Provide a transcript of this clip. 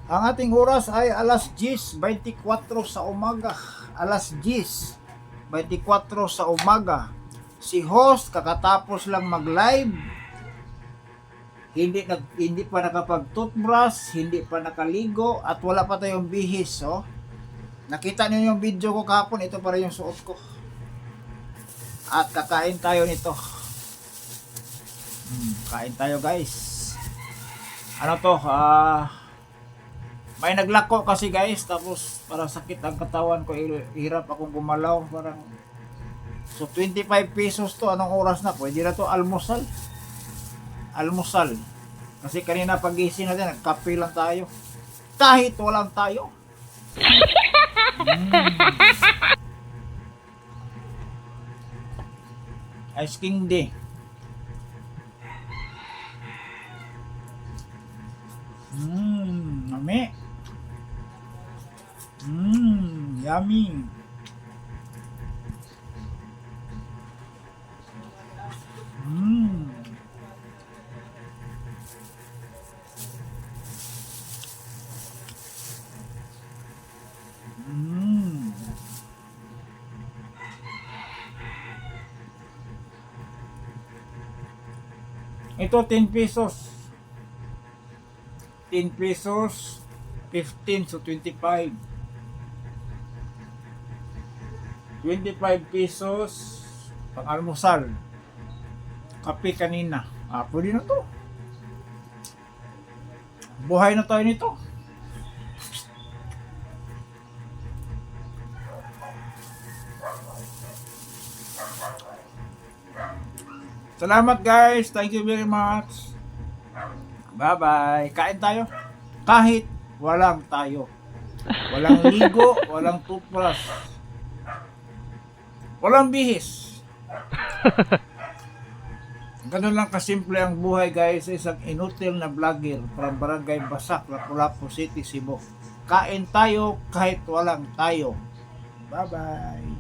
Ang ating oras ay alas 10:24 sa umaga. Alas 10:24 sa umaga. Si host kakatapos lang mag-live. Hindi pa nakapag-toothbrush, hindi pa nakaligo at wala pa tayong bihis, oh. Nakita niyo yung video ko kahapon, ito pa rin yung suot ko. At kakain tayo nito. Kain tayo, guys. Ano to? May naglako kasi, guys, tapos parang sakit ang katawan ko, hirap akong gumalaw, parang. So 25 pesos to, anong oras na? Pwede na to almusal. Kasi kanina pagising natin, nagkape lang tayo. Kahit walang tayo. Ice King Day. Nami. Yummy. Ito 10 pesos. 10 pesos, 15 so 25. 25 pesos pang almusal. Kape kanina. Pwede na to. Buhay na tayo nito. Salamat, guys. Thank you very much. Bye-bye. Kain tayo. Kahit walang tayo. Walang ligo, walang toothbrush. Walang bihis. Ganun lang kasimple ang buhay, guys, sa isang inutil na vlogger from Barangay Basak, Lapu-Lapu City, Cebu. Kain tayo kahit walang tayo. Bye-bye.